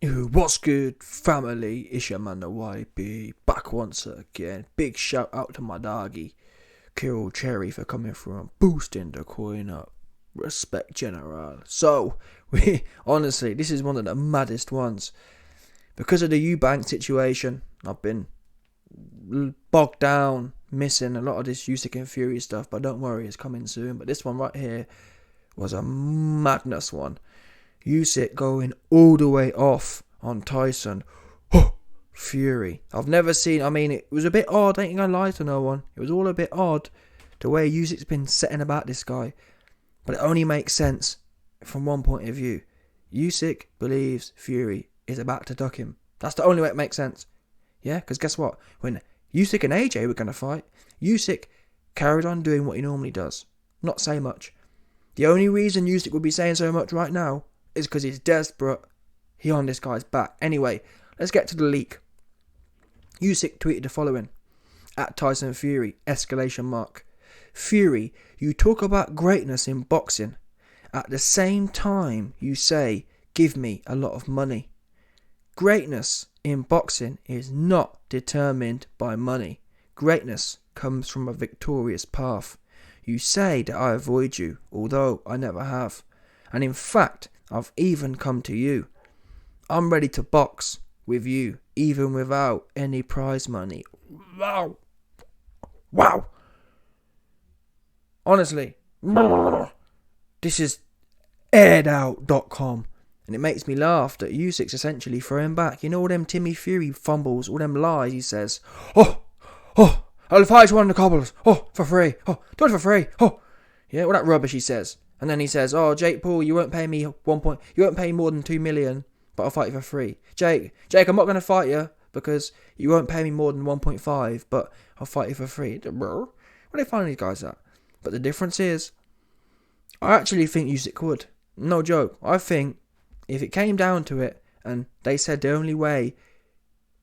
What's good, family? It's your man, the YB, back once again. Big shout out to my doggy, Kirill Cherry, for coming through and boosting the coin up. Respect, General. So, honestly, this is one of the maddest ones. Because of the Eubank situation, I've been bogged down, missing a lot of this Usyk and Fury stuff, but don't worry, it's coming soon. But this one right here was a madness one. Usyk going all the way off on Tyson. Fury. I've never seen, it was a bit odd, I ain't gonna lie to no one. It was all a bit odd, the way Usyk's been setting about this guy. But it only makes sense from one point of view. Usyk believes Fury is about to duck him. That's the only way it makes sense. Yeah, because guess what? When Usyk and AJ were gonna fight, Usyk carried on doing what he normally does. Not say much. The only reason Usyk would be saying so much right now is because he's desperate. He on this guy's back. Anyway, let's get to the leak. Usyk tweeted the following. At Tyson Fury, exclamation mark. Fury, you talk about greatness in boxing. At the same time, you say, give me a lot of money. Greatness in boxing is not determined by money. Greatness comes from a victorious path. You say that I avoid you, although I never have. And in fact, I've even come to you. I'm ready to box with you, even without any prize money. Wow. Wow. Honestly, this is airedout.com. And it makes me laugh that Usyk's essentially throwing back. You know all them Timmy Fury fumbles, all them lies he says. I'll fight you on the cobbles. For free. Do it for free. Yeah, all that rubbish he says. And then he says, Jake Paul, you won't pay me you won't pay more than 2 million, but I'll fight you for free. Jake, I'm not going to fight you because you won't pay me more than 1.5, but I'll fight you for free. Where do they find these guys at? But the difference is, I actually think Usyk would. No joke. I think if it came down to it, and they said the only way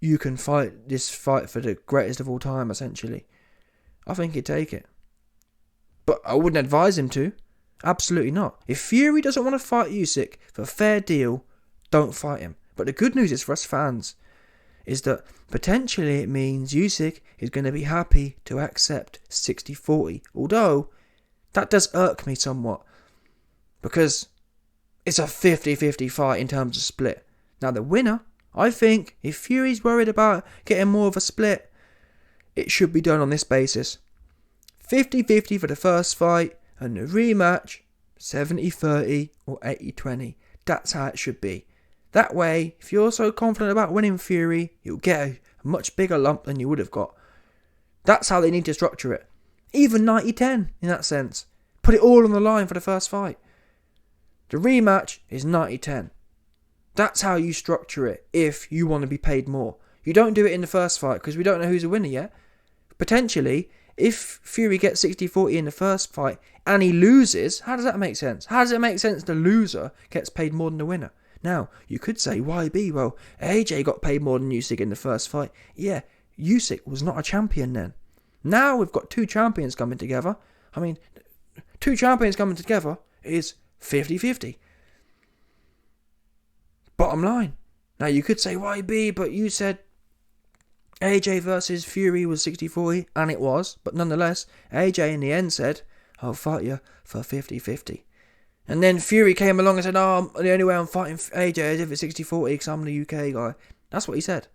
you can fight this fight for the greatest of all time, essentially, I think he'd take it. But I wouldn't advise him to. Absolutely not. If Fury doesn't want to fight Usyk for a fair deal, don't fight him. But the good news is for us fans, is that potentially it means Usyk is going to be happy to accept 60-40. Although, that does irk me somewhat. Because it's a 50-50 fight in terms of split. Now the winner, I think, if Fury's worried about getting more of a split, it should be done on this basis. 50-50 for the first fight, and the rematch, 70-30 or 80-20. That's how it should be. That way, if you're so confident about winning Fury, you'll get a much bigger lump than you would have got. That's how they need to structure it. Even 90-10 in that sense. Put it all on the line for the first fight. The rematch is 90-10. That's how you structure it if you want to be paid more. You don't do it in the first fight because we don't know who's the winner yet. Potentially, if Fury gets 60-40 in the first fight and he loses, how does that make sense? How does it make sense the loser gets paid more than the winner? Now, you could say, YB, well, AJ got paid more than Usyk in the first fight. Yeah, Usyk was not a champion then. Now we've got two champions coming together. Two champions coming together is 50-50. Bottom line. Now you could say, YB, but you said AJ versus Fury was 60-40, and it was, but nonetheless, AJ in the end said, I'll fight you for 50-50. And then Fury came along and said, the only way I'm fighting AJ is if it's 60-40 because I'm the UK guy. That's what he said.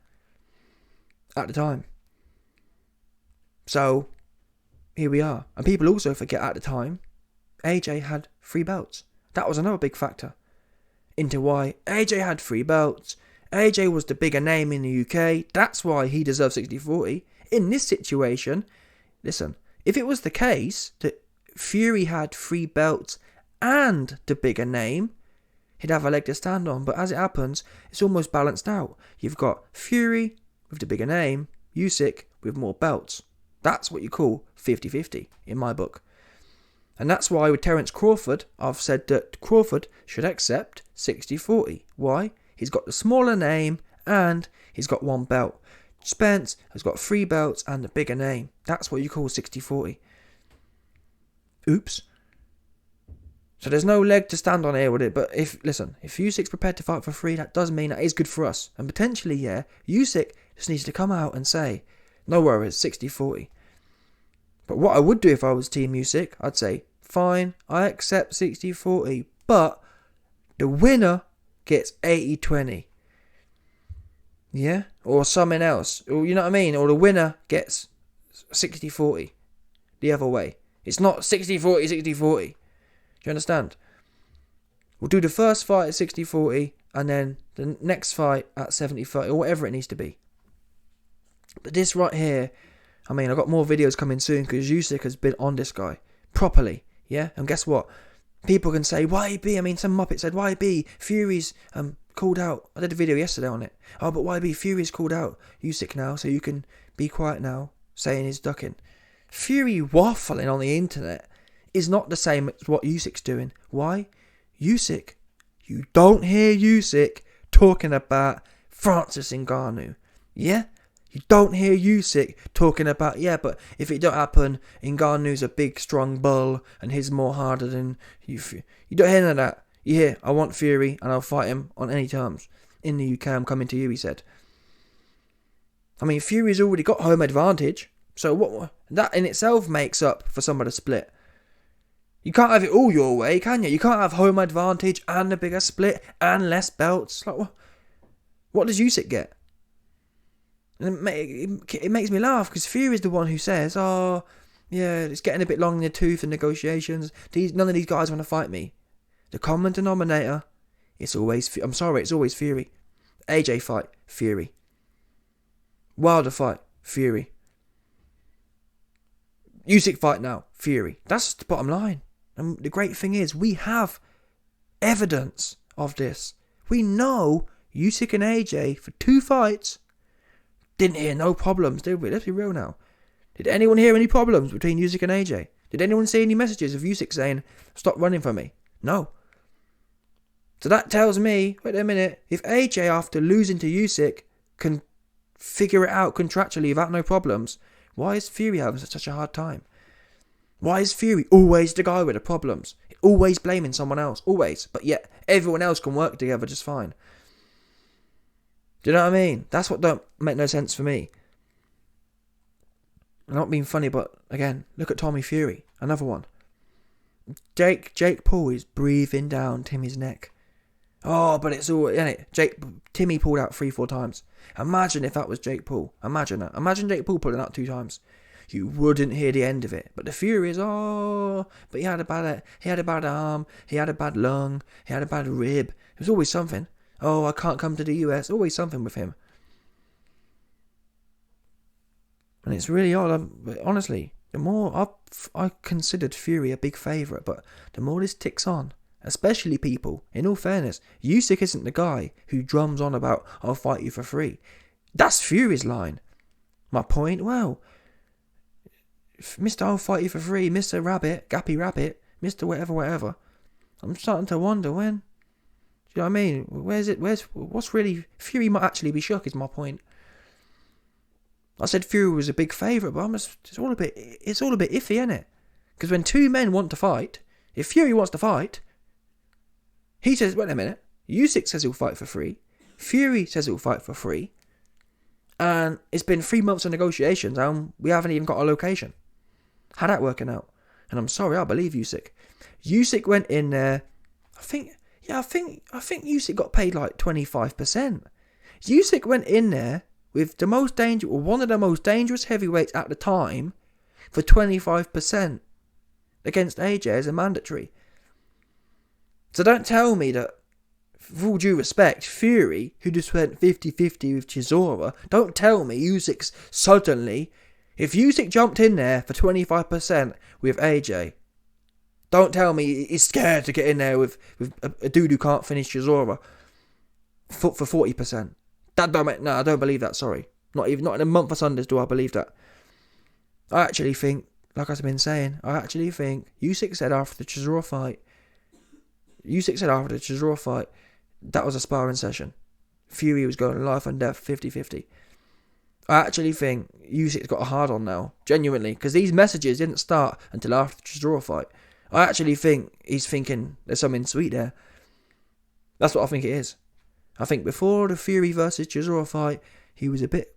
At the time. So, here we are. And people also forget at the time, AJ had 3 belts. That was another big factor into why AJ had 3 belts. AJ was the bigger name in the UK. That's why he deserved 60-40. In this situation, listen, if it was the case that Fury had 3 belts and the bigger name, he'd have a leg to stand on. But as it happens, it's almost balanced out. You've got Fury with the bigger name, Usyk with more belts. That's what you call 50-50 in my book. And that's why with Terence Crawford, I've said that Crawford should accept 60-40. Why? He's got the smaller name and he's got 1 belt. Spence has got 3 belts and the bigger name. That's what you call 60-40. Oops. So there's no leg to stand on here with it. But if Usyk's prepared to fight for free, that does mean that is good for us. And potentially, yeah, Usyk just needs to come out and say, no worries, 60-40. But what I would do if I was Team Usyk, I'd say, fine, I accept 60-40, but the winner gets 80-20. Yeah? Or something else. Or you know what I mean? Or the winner gets 60-40. The other way. It's not 60-40, 60-40. Do you understand? We'll do the first fight at 60-40 and then the next fight at 70-30 or whatever it needs to be. But this right here, I mean, I've got more videos coming soon because Usyk has been on this guy properly. Yeah? And guess what? People can say, YB, I mean, some muppet said, YB, Fury's called out. I did a video yesterday on it. Oh, but YB, Fury's called out Usyk now, so you can be quiet now, saying he's ducking. Fury waffling on the internet is not the same as what Usyk's doing. Why? Usyk. You don't hear Usyk talking about Francis Ngannou. Yeah? You don't hear Usyk talking about, yeah, but if it don't happen, Ngannou's a big, strong bull, and he's more harder than you. You don't hear none of that. You hear, I want Fury, and I'll fight him on any terms. In the UK, I'm coming to you, he said. I mean, Fury's already got home advantage, so what? That in itself makes up for some of the split. You can't have it all your way, can you? You can't have home advantage and a bigger split and less belts. Like, what does Usyk get? And it makes me laugh because Fury's the one who says, oh, yeah, it's getting a bit long in the tooth in negotiations. None of these guys want to fight me. The common denominator, it's always Fury. AJ fight, Fury. Wilder fight, Fury. Usyk fight now, Fury. That's the bottom line. And the great thing is, we have evidence of this. We know Usyk and AJ for 2 fights didn't hear no problems, did we? Let's be real now. Did anyone hear any problems between Usyk and AJ? Did anyone see any messages of Usyk saying, stop running from me? No. So that tells me, wait a minute, if AJ after losing to Usyk can figure it out contractually without no problems, why is Fury having such a hard time? Why is Fury always the guy with the problems? Always blaming someone else, always. But yet, everyone else can work together just fine. Do you know what I mean? That's what don't make no sense for me. I'm not being funny, but again, look at Tommy Fury, another one. Jake Paul is breathing down Timmy's neck. Oh, but it's all, isn't it? Timmy pulled out 3-4 times. Imagine if that was Jake Paul. Imagine that. Imagine Jake Paul pulling out 2 times. You wouldn't hear the end of it. But the Fury is, but he had a bad arm, he had a bad lung, he had a bad rib. It was always something. Oh, I can't come to the US. Always something with him. And it's really odd. Honestly, the more I considered Fury a big favourite, but the more this ticks on, especially people, in all fairness, Usyk isn't the guy who drums on about, I'll fight you for free. That's Fury's line. My point, well, Mr. I'll fight you for free, Mr. Rabbit, Gappy Rabbit, Mr. whatever. I'm starting to wonder when. Do you know what I mean? What's really, Fury might actually be shook is my point. I said Fury was a big favourite, but it's all a bit iffy, isn't it? Because when 2 men want to fight, if Fury wants to fight, he says, wait a minute, Usyk says he'll fight for free, Fury says he'll fight for free, and it's been 3 months of negotiations and we haven't even got a location. How'd that working out? And I'm sorry, I believe Usyk. Usyk went in there, I think Usyk got paid like 25%. Usyk went in there with one of the most dangerous heavyweights at the time for 25% against AJ as a mandatory. So don't tell me that, with all due respect, Fury, who just went 50-50 with Chisora, don't tell me Usyk's suddenly, if Usyk jumped in there for 25% with AJ, don't tell me he's scared to get in there with a dude who can't finish Chisora for 40%. I don't believe that, sorry. Not in a month or Sundays do I believe that. I actually think, like I've been saying, Usyk said after the Chisora fight, that was a sparring session. Fury was going life and death, 50-50. I actually think Usyk's got a hard on now, genuinely, because these messages didn't start until after the Chisora fight. I actually think he's thinking there's something sweet there. That's what I think it is. I think before the Fury versus Chisora fight, he was a bit...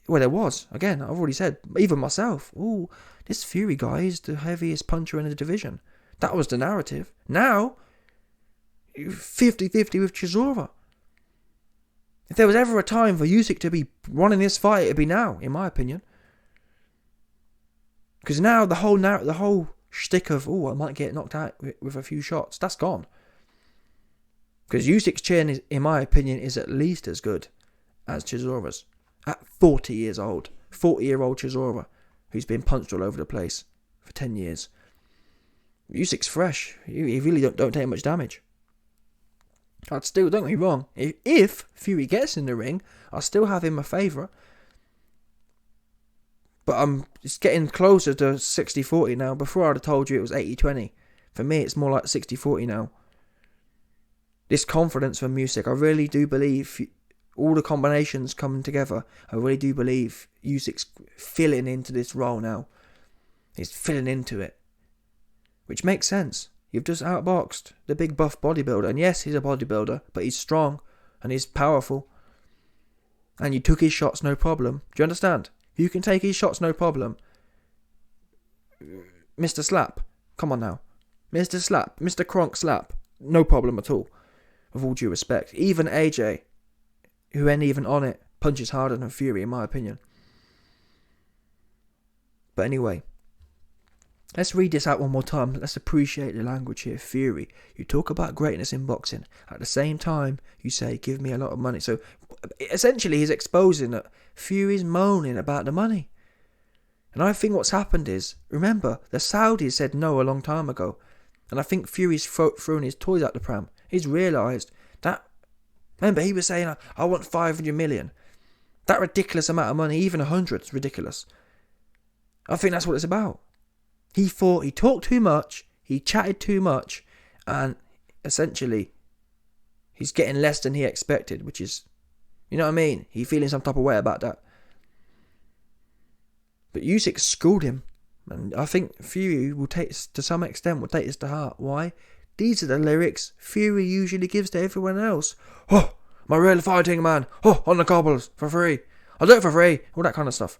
Well, there was. Again, I've already said, even myself, ooh, this Fury guy is the heaviest puncher in the division. That was the narrative. Now, 50-50 with Chisora. If there was ever a time for Usyk to be running this fight, it'd be now, in my opinion. Because now the whole shtick of, oh, I might get knocked out with a few shots, that's gone. Because Usyk's chin, is, in my opinion, is at least as good as Chisora's. At 40 years old. 40-year-old Chisora, who's been punched all over the place for 10 years. Usyk's fresh. He really don't take much damage. I'd still, don't get me wrong, if Fury gets in the ring, I'll still have him a favourite. But it's getting closer to 60-40 now. Before I'd have told you it was 80-20. For me, it's more like 60-40 now. This confidence from Usyk, I really do believe all the combinations coming together. I really do believe Usyk's filling into this role now. He's filling into it. Which makes sense. You've just outboxed the big buff bodybuilder. And yes, he's a bodybuilder, but he's strong and he's powerful. And you took his shots no problem. Do you understand? You can take his shots no problem. Mr. Slap. Come on now. Mr. Slap. Mr. Kronk Slap. No problem at all. With all due respect. Even AJ, who ain't even on it, punches harder than Fury, in my opinion. But anyway, let's read this out one more time. Let's appreciate the language here. Fury, you talk about greatness in boxing. At the same time, you say, give me a lot of money. So, essentially, he's exposing that Fury's moaning about the money. And I think what's happened is, remember, the Saudis said no a long time ago. And I think Fury's thrown his toys out the pram. He's realised that, remember, he was saying, I want 500 million. That ridiculous amount of money, even 100 is ridiculous. I think that's what it's about. He thought he talked too much, he chatted too much, and essentially, he's getting less than he expected, which is, you know what I mean? He's feeling some type of way about that. But Usyk schooled him, and I think Fury will take, to some extent, will take this to heart. Why? These are the lyrics Fury usually gives to everyone else. Oh, my real fighting man. Oh, on the cobbles, for free. I'll do it for free. All that kind of stuff.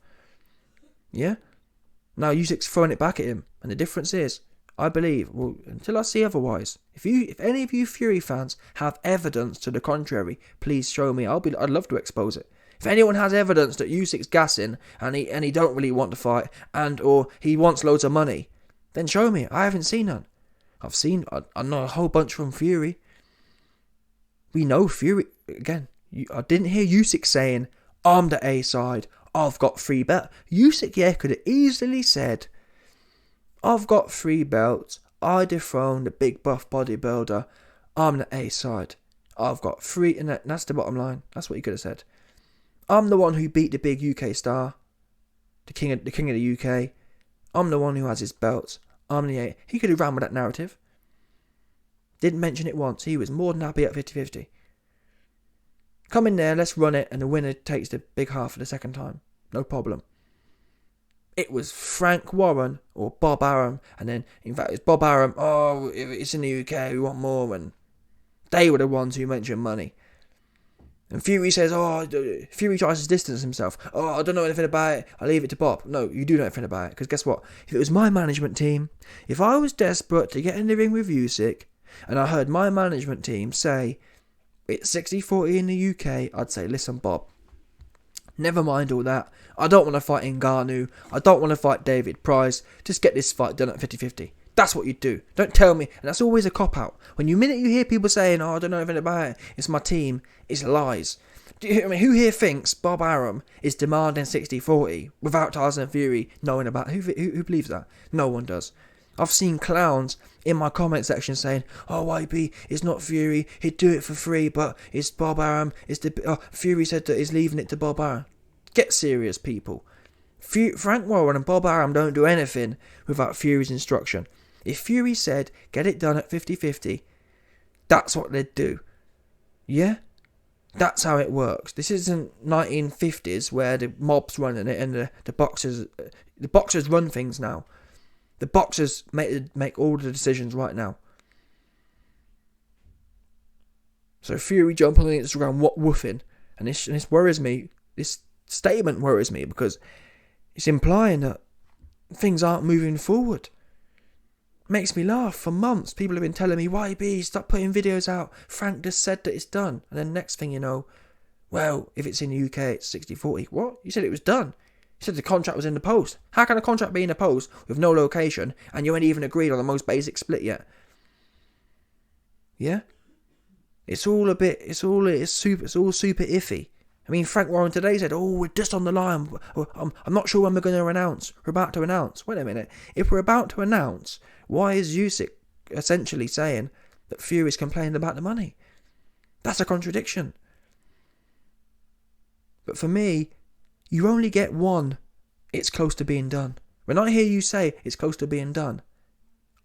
Yeah? Now Usyk's throwing it back at him. And the difference is, I believe, well, until I see otherwise, if any of you Fury fans have evidence to the contrary, please show me. I'd love to expose it. If anyone has evidence that Usyk's gassing and he don't really want to fight or he wants loads of money, then show me. I haven't seen none. I know a whole bunch from Fury. We know Fury, again, I didn't hear Usyk saying, I'm the A side, I've got 3 belts. Usyk, yeah, could have easily said, I've got 3 belts, I dethroned the big buff bodybuilder, I'm the A side. I've got 3, and that's the bottom line. That's what he could have said. I'm the one who beat the big UK star, the king of the UK. I'm the one who has his belts. I'm the A. He could have ran with that narrative. Didn't mention it once. He was more than happy at 50-50. Come in there, let's run it, and the winner takes the big half for the second time. No problem. It was Frank Warren or Bob Arum, and then, in fact, it's Bob Arum, oh, it's in the UK, we want more, and they were the ones who mentioned money. And Fury says, Fury tries to distance himself. Oh, I don't know anything about it. I'll leave it to Bob. No, you do know anything about it. Because guess what? If it was my management team, if I was desperate to get in the ring with Usyk, and I heard my management team say, it's 60-40 in the UK, I'd say, listen, Bob, never mind all that. I don't want to fight Ngannou. I don't want to fight David Price. Just get this fight done at 50-50. That's what you do. Don't tell me. And that's always a cop-out. When you hear people saying, I don't know anything about it, it's my team, it's lies. Who here thinks Bob Arum is demanding 60-40 without Tyson Fury knowing about it? Who believes that? No one does. I've seen clowns in my comment section saying, YB, it's not Fury, he'd do it for free, but it's Bob Arum, Fury said that he's leaving it to Bob Arum. Get serious, people. Frank Warren and Bob Arum don't do anything without Fury's instruction. If Fury said, get it done at 50-50, that's what they'd do. Yeah? That's how it works. This isn't 1950s where the mob's running it and the boxers run things now. The boxers make all the decisions right now. So Fury jumping on Instagram, what woofing? And this worries me. This statement worries me because it's implying that things aren't moving forward. Makes me laugh. For months, people have been telling me, YB, stop putting videos out. Frank just said that it's done. And then next thing you know, well, if it's in the UK, it's 60-40. What? You said it was done. You said the contract was in the post. How can a contract be in the post with no location and you ain't even agreed on the most basic split yet? Yeah? It's all super iffy. I mean, Frank Warren today said, we're just on the line. I'm not sure when we're going to announce. We're about to announce. Wait a minute. If we're about to announce, why is Usyk essentially saying that Fury's complaining about the money? That's a contradiction. But for me, you only get one, it's close to being done. When I hear you say it's close to being done,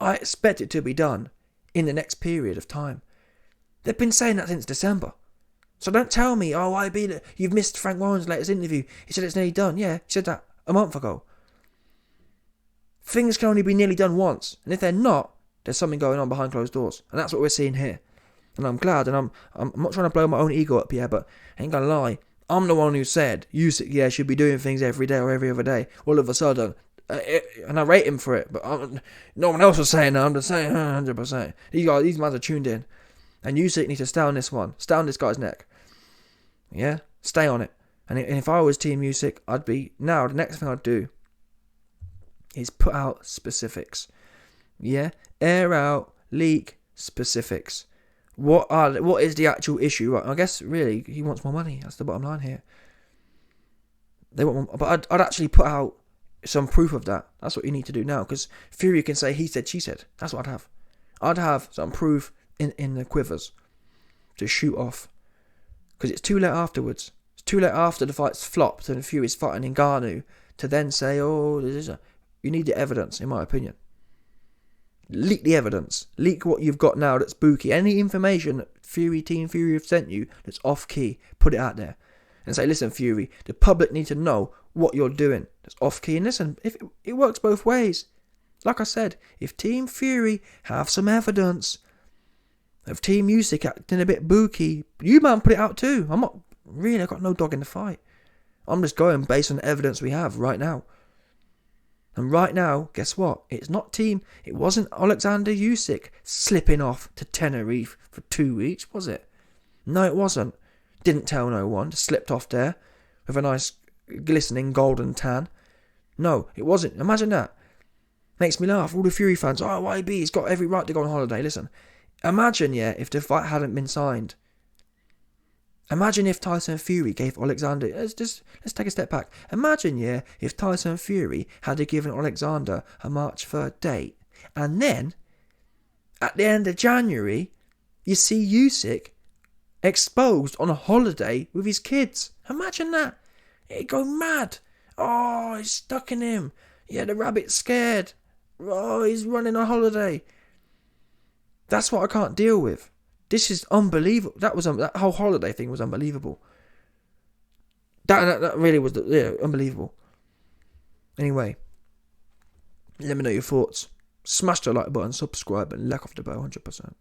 I expect it to be done in the next period of time. They've been saying that since December. So don't tell me, you've missed Frank Warren's latest interview. He said it's nearly done. Yeah, he said that a month ago. Things can only be nearly done once. And if they're not, there's something going on behind closed doors. And that's what we're seeing here. And I'm glad, and I'm not trying to blow my own ego up here, but I ain't gonna lie. I'm the one who said Usyk, should be doing things every day or every other day. All of a sudden, and I rate him for it, but no one else was saying that. I'm just saying 100%. These men are tuned in. And Usyk needs to stay on this one. Stay on this guy's neck. Yeah? Stay on it. And if I was Team Usyk, the next thing I'd do is put out specifics. Yeah? Air out, leak, specifics. What is the actual issue? Right, I guess, really, he wants more money. That's the bottom line here. They want more, but I'd actually put out some proof of that. That's what you need to do now. Because Fury can say, he said, she said. That's what I'd have. I'd have some proof in the quivers to shoot off. Because it's too late afterwards. It's too late after the fight's flopped and Fury's fighting in Ngannou to then say, you need the evidence, in my opinion. Leak the evidence. Leak what you've got now that's booky. Any information that Team Fury have sent you that's off key, put it out there. And say, listen, Fury, the public need to know what you're doing that's off key. And listen, if it works both ways. Like I said, if Team Fury have some evidence of Team Usyk acting a bit booky, you man put it out too. I've got no dog in the fight. I'm just going based on the evidence we have right now. And right now, guess what? It wasn't Oleksandr Usyk slipping off to Tenerife for 2 weeks, was it? No, it wasn't. Didn't tell no one, just slipped off there with a nice glistening golden tan. No, it wasn't. Imagine that. Makes me laugh. All the Fury fans, YB, he's got every right to go on holiday. Listen, imagine, if the fight hadn't been signed. Imagine if Tyson Fury gave Oleksandr... Let's take a step back. Imagine, if Tyson Fury had given Oleksandr a March 3rd date. And then, at the end of January, you see Usyk exposed on a holiday with his kids. Imagine that. It'd go mad. He's stuck in him. Yeah, the rabbit's scared. He's running on holiday. That's what I can't deal with. This is unbelievable. That whole holiday thing was unbelievable. That really was unbelievable. Anyway, let me know your thoughts. Smash the like button, subscribe, and let off the bell 100%.